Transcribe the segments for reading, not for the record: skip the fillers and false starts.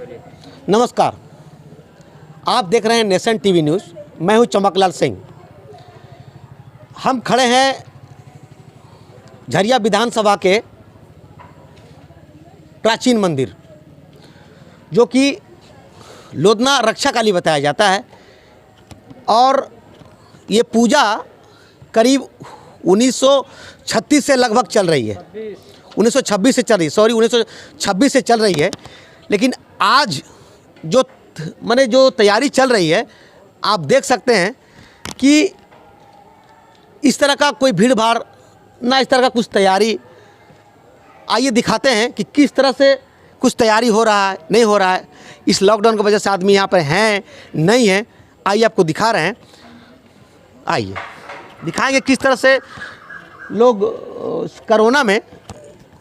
नमस्कार, आप देख रहे हैं नेशन टीवी न्यूज़। मैं हूं चमकलाल सिंह। हम खड़े हैं झरिया विधानसभा के प्राचीन मंदिर, जो कि लोधना रक्षाकाली बताया जाता है, और ये पूजा करीब 1936 से लगभग चल रही है। 1926 से चल रही, 1926 से चल रही है। लेकिन आज जो तैयारी चल रही है, आप देख सकते हैं कि इस तरह का कोई भीड़ भाड़ ना, इस तरह का कुछ तैयारी। आइए दिखाते हैं कि किस तरह से कुछ तैयारी हो रहा है, नहीं हो रहा है। इस लॉकडाउन की वजह से आदमी यहाँ पर हैं नहीं हैं। आइए आपको दिखा रहे हैं, आइए दिखाएंगे किस तरह से लोग कोरोना में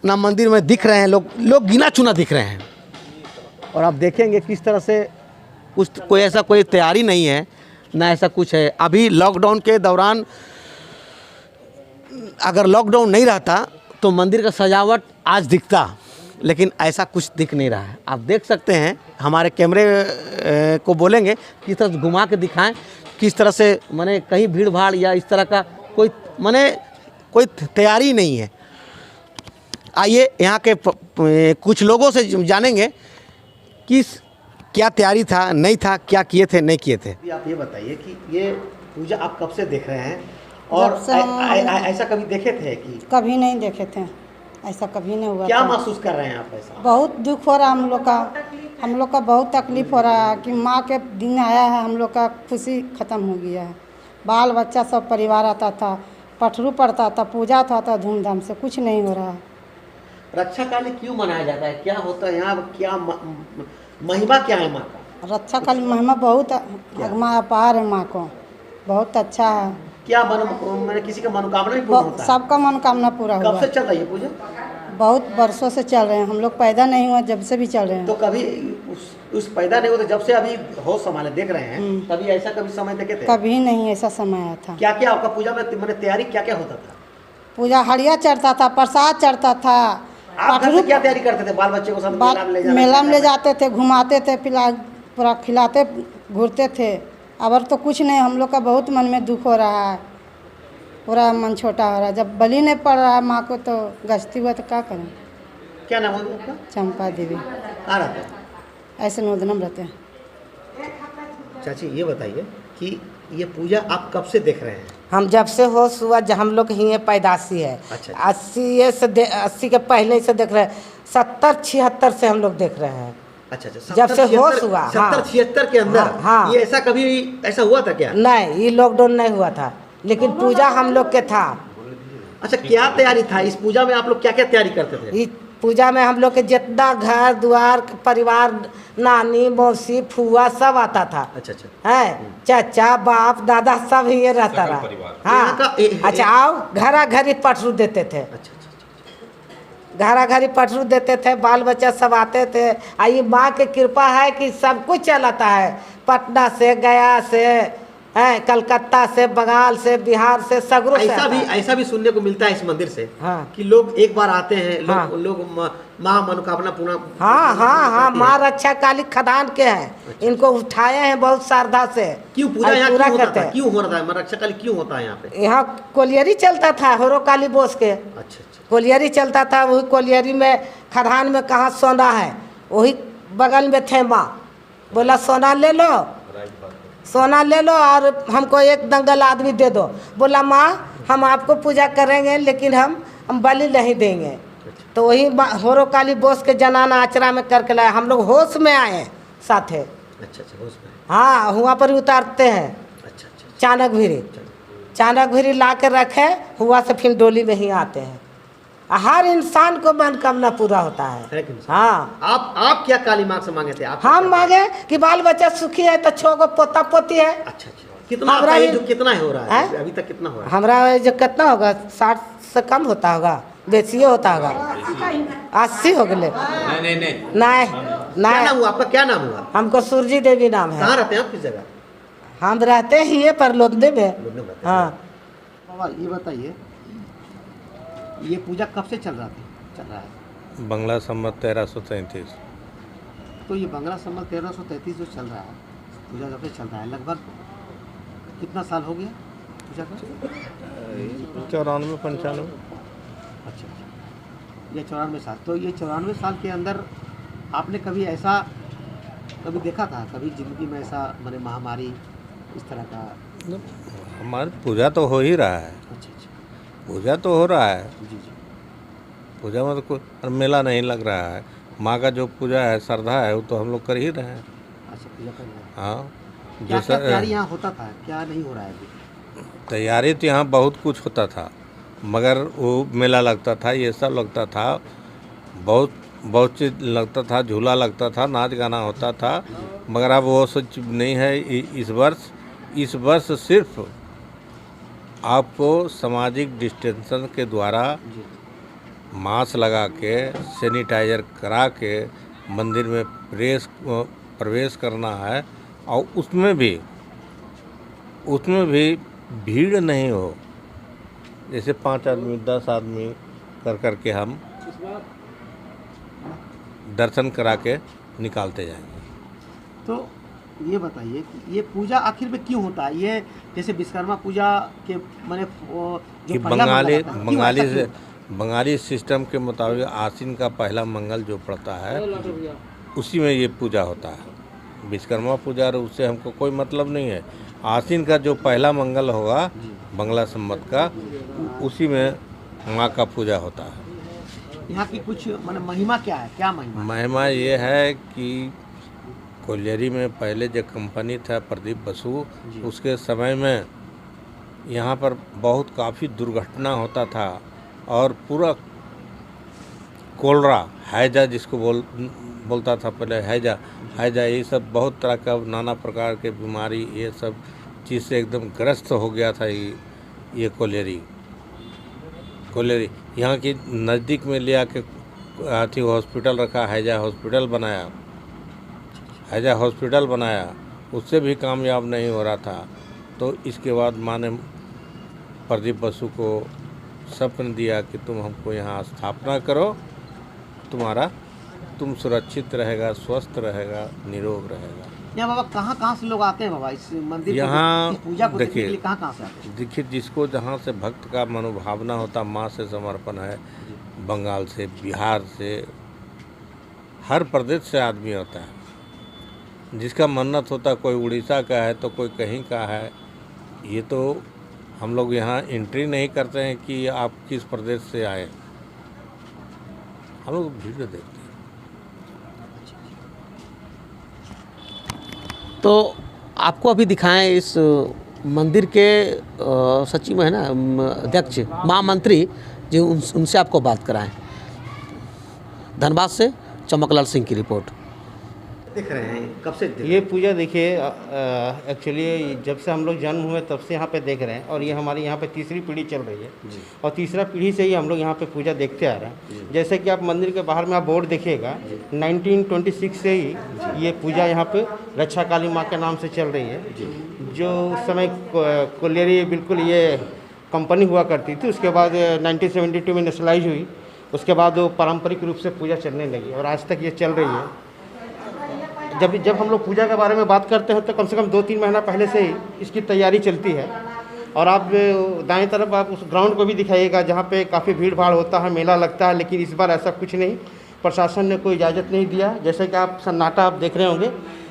ना मंदिर में दिख रहे हैं। लोग गिना चुना दिख रहे हैं, और आप देखेंगे किस तरह से कोई ऐसा कोई तैयारी नहीं है, ना ऐसा कुछ है। अभी लॉकडाउन के दौरान अगर लॉकडाउन नहीं रहता तो मंदिर का सजावट आज दिखता, लेकिन ऐसा कुछ दिख नहीं रहा है। आप देख सकते हैं, हमारे कैमरे को बोलेंगे किस तरह से घुमा के दिखाएं, किस तरह से माने कहीं भीड़ भाड़ या इस तरह का कोई तैयारी नहीं है। आइए यहाँ के कुछ लोगों से जानेंगे कि क्या तैयारी था, नहीं था, क्या किए थे, नहीं किए थे। आप ये बताइए कि ये पूजा आप कब से देख रहे हैं, और ऐसा कभी देखे थे कि? कभी नहीं देखे थे, ऐसा कभी नहीं हुआ। क्या महसूस कर रहे हैं आप ऐसा? बहुत दुख हो रहा है हम लोग का बहुत तकलीफ हो रहा है कि माँ के दिन आया है, हम लोग का खुशी ख़त्म हो गया है। बाल बच्चा सब परिवार आता था, पठरू पड़ता था, पूजा था धूमधाम से, कुछ नहीं हो रहा है। रक्षाकाली क्यों मनाया जाता है, क्या होता है यहाँ, क्या महिमा क्या है माँ का? रक्षाकाली महिमा बहुत अगमा अपार है, माँ को बहुत अच्छा है। क्या मैंने किसी का मनोकामना भी पूरा होता है? सबका मनोकामना पूरा हुआ। कब से चल रही है पूजा? बहुत वर्षों से चल रहे हैं, हम लोग पैदा नहीं हुआ जब से भी चल रहे हैं। तो कभी उस पैदा नहीं हुआ तो जब से अभी होश संभाले देख रहे हैं, कभी ऐसा कभी समय देखे थे? कभी नहीं ऐसा समय आया था। क्या क्या आपका पूजा में मैंने तैयारी क्या क्या होता था? पूजा हड़िया चढ़ता था, प्रसाद चढ़ता था। आप घर से क्या तैयारी करते थे? बाल बच्चे को साथ मेला में ले जाते थे, घुमाते थे, पूरा खिलाते घूरते थे। अब तो कुछ नहीं, हम लोग का बहुत मन में दुख हो रहा है, पूरा मन छोटा हो रहा है। जब बलि नहीं पड़ रहा है माँ को तो गश्ती हुआ तो क्या करें। क्या नाम है आपका? चंपा देवी। आ रहा था ऐसे नोदनम रहते हैं। चाची ये बताइए कि ये पूजा आप कब से देख रहे हैं? हम जब से होश हुआ, जब हम लोग ही पैदाशी है। अच्छा। 80 के पहले से देख रहे हैं, 70-76 से हम लोग देख रहे हैं। अच्छा, जब से होश हुआ। 70-76 के अंदर। हाँ। ये ऐसा कभी ऐसा हुआ था क्या? नहीं, ये लॉकडाउन नहीं हुआ था, लेकिन पूजा हम लोग के था। अच्छा, क्या तैयारी था इस पूजा में? आप लोग क्या क्या तैयारी करते थे? इस पूजा में हम लोग के जितना घर द्वार परिवार, नानी मौसी फुआ सब आता था। अच्छा है, चाचा बाप दादा सब ये रहता रहा। हाँ। अच्छा, आओ घरा घरी पटरू देते थे। घरा घरी पटरू देते थे, बाल बच्चा सब आते थे। आई माँ की कृपा है कि सब कुछ चलाता है, पटना से, गया से, है, कलकत्ता से, बंगाल से, बिहार से, सगरों से। ऐसा भी सुनने को मिलता है इस मंदिर से। हाँ। कि लोग एक बार आते हैं, लोग हाँ। माँ मनोकामना पूर्ण। हाँ, माँ रक्षाकाली खदान के हैं, इनको उठाए हैं बहुत श्रद्धा से। क्यों पूजा यहाँ क्यों होता था? क्यों हो रहा है रक्षाकाली, क्यों होता है यहाँ पे? यहाँ कोलियरी चलता था, होरो काली बोस के। अच्छा। कोलियरी चलता था, वही कोलियरी में खदान में कहाँ सोना है, वही बगल में थे माँ। बोला सोना ले लो, सोना ले लो और हमको एक दंगल आदमी दे दो। बोला माँ हम आपको पूजा करेंगे, लेकिन हम बलि नहीं देंगे। तो वही होरो काली बोस के जनाना आचरा में करके लाए, हम लोग होश में आए साथे। अच्छा, होश में। हाँ, हुआ पर उतारते हैं। अच्छा। चाणक भिरी ला के रखे, हुआ से फिर डोली में ही आते हैं। हर इंसान को मनोकामना पूरा होता है। हाँ। आप क्या काली माँ से मांगे थे? हम मांगे कि बाल बच्चा सुखी है, तो 6 गो पोता पोती है। अच्छा। कितना हो रहा है अभी तक? कितना हो रहा है? हमारा जो कितना होगा, 60 से कम होता होगा, बेसिए होता होगा। 80 हो गए। नहीं। आपका क्या नाम हुआ? हमको सूरजी देवी नाम है। कहाँ रहते हैं आप? किस जगह? हम रहते ही है पर लोधने में। हाँ। बाबा ये बताइए, ये पूजा कब से चल रहा है? बंगला संमत 1337। तो ये बंगला संवत 1333 जो चल रहा है, पूजा जब से चल रहा है, लगभग कितना साल हो गया पूजा का? 94 95। अच्छा, ये 94 साल। तो ये 94 साल के अंदर आपने कभी ऐसा कभी देखा था, कभी ज़िंदगी में ऐसा मैंने महामारी इस तरह का? हमारी पूजा तो हो ही रहा है, अच्छा अच्छा, पूजा तो हो रहा है, जी जी। पूजा में तो कोई मेला नहीं लग रहा है। माँ का जो पूजा है, श्रद्धा है, वो तो हम लोग कर ही रहे हैं। अच्छा, पूजा कर रहे हैं। हाँ, क्या क्या तैयारी जैसा यहाँ होता था, क्या नहीं हो रहा है अभी? तैयारी तो यहाँ बहुत कुछ होता था, मगर वो मेला लगता था, ये सब लगता था, बहुत बहुत चीज़ लगता था, झूला लगता था, नाच गाना होता था, मगर अब वो सब चीज़ नहीं है। इस वर्ष सिर्फ आपको सामाजिक डिस्टेंशन के द्वारा जी मास्क लगा के, सैनिटाइजर करा के मंदिर में प्रवेश करना है, और उसमें भी भीड़ नहीं हो। जैसे 5 आदमी 10 आदमी कर के हम दर्शन करा के निकालते जाएंगे। तो ये बताइए कि ये पूजा आखिर में क्यों होता है? ये जैसे विश्वकर्मा पूजा के मैंने कि बंगाली सिस्टम के मुताबिक आश्विन का पहला मंगल जो पड़ता है, उसी में ये पूजा होता है। विश्वकर्मा पूजा और उससे हमको कोई मतलब नहीं है। आश्विन का जो पहला मंगल होगा बंगला संवत का, उसी में माँ का पूजा होता है। यहाँ की कुछ मैंने महिमा क्या है, क्या महिमा? महिमा ये है कि कोलियरी में पहले जो कंपनी था प्रदीप बसु, उसके समय में यहाँ पर बहुत काफ़ी दुर्घटना होता था, और पूरा कोलरा, हैजा जिसको बोलता था पहले, हैजा ये सब बहुत तरह का नाना प्रकार के बीमारी, ये सब चीज़ से एकदम ग्रस्त हो गया था ये कोलियरी। यहाँ की नज़दीक में ले आके अथी हॉस्पिटल रखा, हैजा हॉस्पिटल बनाया, उससे भी कामयाब नहीं हो रहा था। तो इसके बाद माँ ने प्रदीप बसु को सपन दिया कि तुम हमको यहाँ स्थापना करो, तुम सुरक्षित रहेगा, स्वस्थ रहेगा, निरोग रहेगा। यहाँ बाबा कहाँ से लोग आते हैं बाबा इस मंदिर यहाँ इस पूजा को देखने के देखिए, लिए कहाँ से आते हैं? देखिए, जिसको जहाँ से भक्त का मनोभावना होता, माँ से समर्पण है, बंगाल से, बिहार से, हर प्रदेश से आदमी होता है। जिसका मन्नत होता, कोई उड़ीसा का है तो कोई कहीं का है। ये तो हम लोग यहाँ एंट्री नहीं करते हैं कि आप किस प्रदेश से आए, हम लोग भीड़ देखते हैं। तो आपको अभी दिखाएं इस मंदिर के सचिव है ना, अध्यक्ष महामंत्री जी, उनसे आपको बात कराएं। धनबाद से चमकलाल सिंह की रिपोर्ट। देख रहे हैं कब से ये पूजा देखिए, एक्चुअली जब से हम लोग जन्म हुए तब से यहाँ पे देख रहे हैं, और ये हमारी यहाँ पे तीसरी पीढ़ी चल रही है, और तीसरा पीढ़ी से ही हम लोग यहाँ पे पूजा देखते आ रहे हैं। जैसे कि आप मंदिर के बाहर में आप बोर्ड देखिएगा, 1926 से ही ये पूजा यहाँ पे रक्षा काली माँ के नाम से चल रही है। जो उस समय कोलियरी बिल्कुल ये कंपनी हुआ करती थी, उसके बाद 1972 में नेशनलाइज हुई, उसके बाद वो पारंपरिक रूप से पूजा चलने लगी, और आज तक ये चल रही है। जब हम लोग पूजा के बारे में बात करते हैं तो कम से कम 2-3 महीना पहले से ही इसकी तैयारी चलती है। और आप दाएं तरफ आप उस ग्राउंड को भी दिखाइएगा, जहाँ पे काफ़ी भीड़ भाड़ होता है, मेला लगता है, लेकिन इस बार ऐसा कुछ नहीं, प्रशासन ने कोई इजाज़त नहीं दिया। जैसे कि आप सन्नाटा आप देख रहे होंगे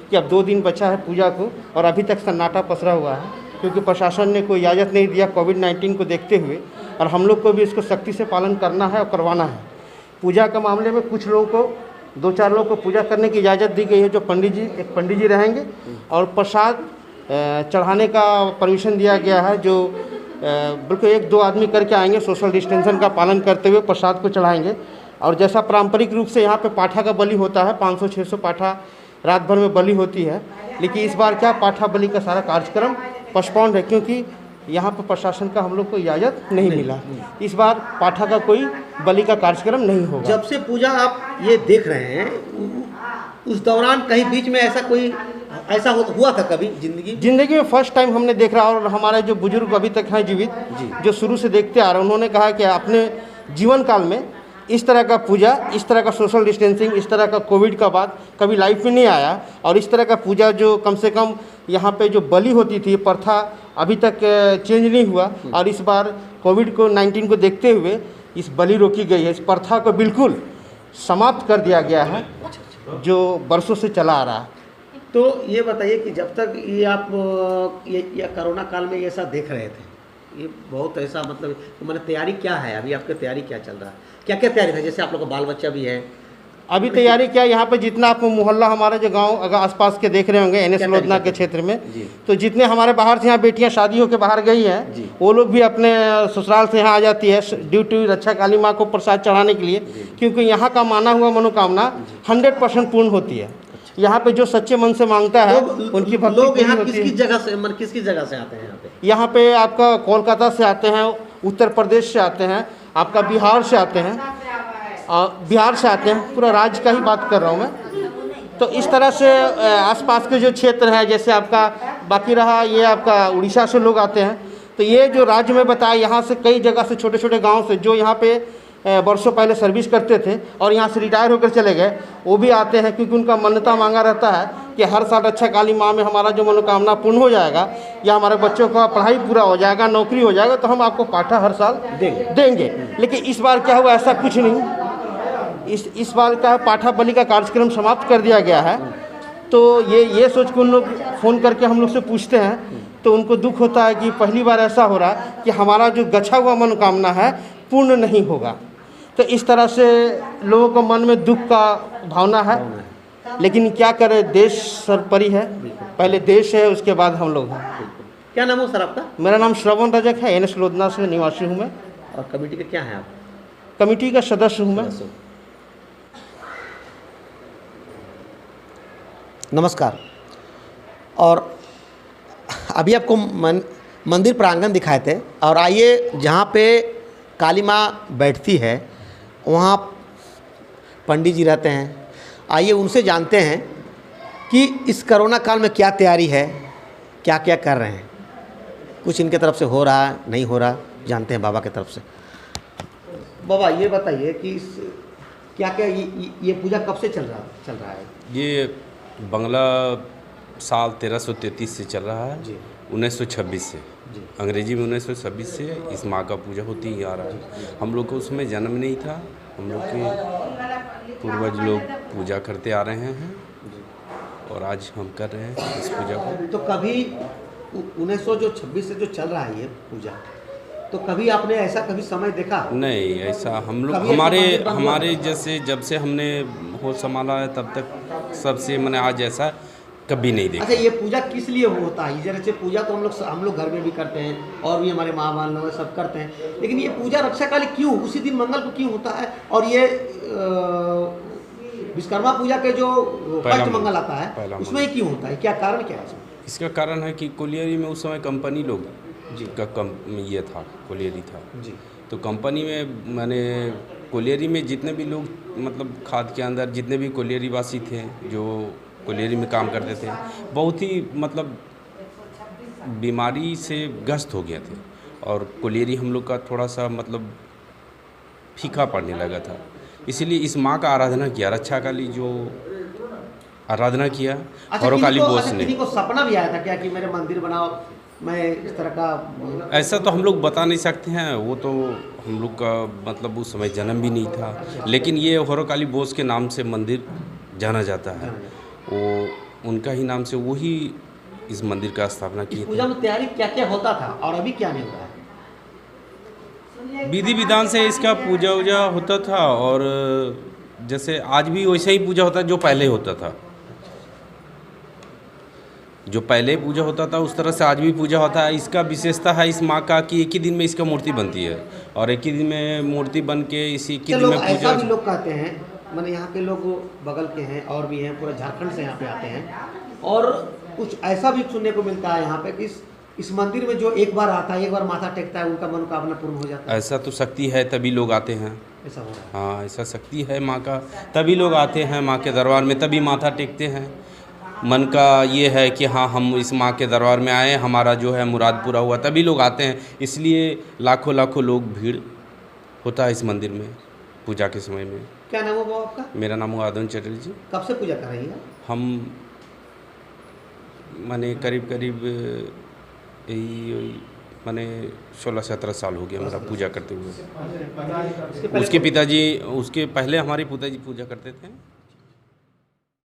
कि अब 2 दिन बचा है पूजा को, और अभी तक सन्नाटा पसरा हुआ है, क्योंकि प्रशासन ने कोई इजाज़त नहीं दिया कोविड-19 को देखते हुए। और हम लोग को भी इसको सख्ती से पालन करना है और करवाना है। पूजा के मामले में कुछ लोगों को, 2-4 लोगों को पूजा करने की इजाज़त दी गई है, जो एक पंडित जी रहेंगे, और प्रसाद चढ़ाने का परमिशन दिया गया है, जो बिल्कुल 1-2 आदमी करके आएंगे, सोशल डिस्टेंसन का पालन करते हुए प्रसाद को चढ़ाएंगे। और जैसा पारंपरिक रूप से यहाँ पे पाठा का बलि होता है, 500-600 पाठा रात भर में बलि होती है, लेकिन इस बार क्या पाठा बलि का सारा कार्यक्रम पोस्टपोन्ड है, क्योंकि यहाँ पर प्रशासन का हम लोग को इजाज़त नहीं मिला। इस बार पाठा का कोई बलि का कार्यक्रम नहीं होगा। जब से पूजा आप ये देख रहे हैं, उस दौरान कहीं बीच में ऐसा हुआ था कभी जिंदगी में फर्स्ट टाइम हमने देख रहा। और हमारे जो बुजुर्ग अभी तक हैं जीवित, जो शुरू से देखते आ रहे हैं, उन्होंने कहा कि अपने जीवन काल में इस तरह का पूजा, इस तरह का सोशल डिस्टेंसिंग, इस तरह का कोविड का बाद कभी लाइफ में नहीं आया। और इस तरह का पूजा जो कम से कम यहाँ पे जो बलि होती थी प्रथा अभी तक चेंज नहीं हुआ। और इस बार कोविड को 19 को देखते हुए इस बलि रोकी गई है, इस प्रथा को बिल्कुल समाप्त कर दिया गया है जो बरसों से चला आ रहा है। तो ये बताइए कि जब तक ये आप ये कोरोना काल में ये ऐसा देख रहे थे, ये बहुत ऐसा मतलब तो मैंने तैयारी क्या है अभी आपकी, तैयारी क्या चल रहा है, क्या क्या तैयारी है? जैसे आप लोग का बाल बच्चा भी है, अभी तैयारी क्या, यहाँ पे जितना आपको मोहल्ला हमारा जो गांव अगर आसपास के देख रहे होंगे एनएस क्या लोधना तरीका के क्षेत्र में, जी। तो जितने हमारे बाहर से यहाँ बेटियाँ शादी होकर बाहर गई हैं जी। वो लोग भी अपने ससुराल से यहाँ आ जाती है ड्यू टू रक्षा काली माँ को प्रसाद चढ़ाने के लिए, क्योंकि यहाँ का माना हुआ मनोकामना 100% पूर्ण होती है। यहाँ पे जो सच्चे मन से मांगता है उनकी भक्ति लोग पूरी यहाँ होती है। किसकी जगह से मतलब किसकी जगह से आते हैं यहाँ पे? यहाँ पे आपका कोलकाता से आते हैं, उत्तर प्रदेश से आते हैं, आपका बिहार से आते हैं, बिहार से आते हैं, पूरा राज्य का ही बात कर रहा हूँ मैं। तो इस तरह से आसपास के जो क्षेत्र हैं, जैसे आपका बाकी रहा ये आपका उड़ीसा से लोग आते हैं। तो ये जो राज्य में बताया, यहाँ से कई जगह से छोटे छोटे गांव से जो यहाँ पे वर्षों पहले सर्विस करते थे और यहाँ से रिटायर होकर चले गए, वो भी आते हैं, क्योंकि उनका मान्यता मांगा रहता है कि हर साल रक्षा काली माँ में हमारा जो मनोकामना पूर्ण हो जाएगा या हमारे बच्चों का पढ़ाई पूरा हो जाएगा, नौकरी हो जाएगा, तो हम आपको पाठा हर साल देंगे। लेकिन इस बार क्या हुआ, ऐसा कुछ नहीं। इस बार का पाठा बलि का कार्यक्रम समाप्त कर दिया गया है। तो ये सोच के उन लोग फ़ोन करके हम लोग से पूछते हैं, तो उनको दुख होता है कि पहली बार ऐसा हो रहा है कि हमारा जो गछा हुआ मनोकामना है पूर्ण नहीं होगा। तो इस तरह से लोगों को मन में दुख का भावना है, लेकिन क्या करें, देश सर्वोपरि है, पहले देश है उसके बाद हम लोग हैं। क्या नाम हो सर आपका? मेरा नाम श्रवण रजक है, एनएस लोधना से निवासी हूँ मैं, और कमेटी का क्या है आप? कमेटी का सदस्य हूँ मैं। नमस्कार। और अभी आपको मंदिर प्रांगण दिखाए थे, और आइए जहाँ पे काली माँ बैठती है वहाँ पंडित जी रहते हैं, आइए उनसे जानते हैं कि इस कोरोना काल में क्या तैयारी है, क्या क्या कर रहे हैं, कुछ इनके तरफ से हो रहा है नहीं हो रहा, जानते हैं बाबा की तरफ से। बाबा ये बताइए कि क्या क्या ये पूजा कब से चल रहा है? ये बंगला साल 1333 से चल रहा है जी, 1926 से जी, अंग्रेजी में 1926 से इस माँ का पूजा होती ही आ रहा है। हम लोग को उसमें जन्म नहीं था, हम लोग के पूर्वज लोग पूजा करते आ रहे हैं और आज हम कर रहे हैं इस पूजा को। तो कभी 1926 से जो चल रहा है ये पूजा, तो कभी आपने ऐसा कभी समय देखा? नहीं, ऐसा हम लोग हमारे जैसे जब से हमने होश संभाला है तब तक सबसे मैंने आज ऐसा कभी नहीं देखा। अच्छा, ये पूजा किस लिए होता है? जैसे पूजा तो हम लोग घर में भी करते हैं और भी हमारे माँ बाल लोग सब करते हैं, लेकिन ये पूजा रक्षा काली क्यों उसी दिन मंगल को क्यों होता है? और ये विश्वकर्मा पूजा के जो फर्स्ट मंगल आता है उसमें ही क्यों होता है? क्या कारण क्या है इसका? कारण है कि कोलियरी में उस समय कंपनी लोग जी का ये था, कोलियरी था जी। तो कंपनी में मैंने कोलियरी में जितने भी लोग मतलब खाद के अंदर जितने भी कोलियरी वासी थे जो कोलियरी में काम करते थे, बहुत ही मतलब बीमारी से ग्रस्त हो गए थे और कोलियरी हम लोग का थोड़ा सा मतलब फीका पड़ने लगा था। इसीलिए इस माँ का आराधना किया, रक्षा काली जो आराधना किया और काली बोस ने। किसी को सपना भी आया था क्या कि मेरे मंदिर बनाओ, मैं इस तरह का? ऐसा तो हम लोग बता नहीं सकते हैं, वो तो हम लोग का मतलब उस समय जन्म भी नहीं था, लेकिन ये होरोकाली बोस के नाम से मंदिर जाना जाता है, वो उनका ही नाम से वही इस मंदिर का स्थापना की। पूजा में तैयारी क्या क्या होता था और अभी क्या नहीं हो रहा है? विधि विधान से इसका पूजा वूजा होता था और जैसे आज भी वैसे ही पूजा होता है जो पहले होता था, जो पहले पूजा होता था उस तरह से आज भी पूजा होता है। इसका विशेषता है इस माँ का कि एक ही दिन में इसका मूर्ति बनती है और एक ही दिन में मूर्ति बन के इसी एक ही दिन में पूजा। ऐसा भी लोग कहते हैं, मैंने यहाँ के लोग बगल के हैं और भी हैं, पूरा झारखंड से यहाँ पे आते हैं, और कुछ ऐसा भी सुनने को मिलता है यहाँ पे कि इस मंदिर में जो एक बार आता है, एक बार माथा टेकता है, उनका मनोकामना पूर्ण हो जाता है। ऐसा तो शक्ति है तभी लोग आते हैं, ऐसा हो रहा है। हाँ, ऐसा शक्ति है माँ का, तभी लोग आते हैं माँ के दरबार में, तभी माथा टेकते हैं। मन का ये है कि हाँ हम इस माँ के दरबार में आए, हमारा जो है मुराद पूरा हुआ, तभी लोग आते हैं। इसलिए लाखों लाखों लोग भीड़ होता है इस मंदिर में। पूजा के समय में। क्या नाम है वो आपका? मेरा नाम हुआ आदन चटर्जी जी। कब से पूजा कर रही है? हम माने करीब करीब यही माने 16-17 साल हो गया हमारा पूजा करते हुए। उसके पिताजी, उसके पहले हमारे पिताजी पूजा करते थे।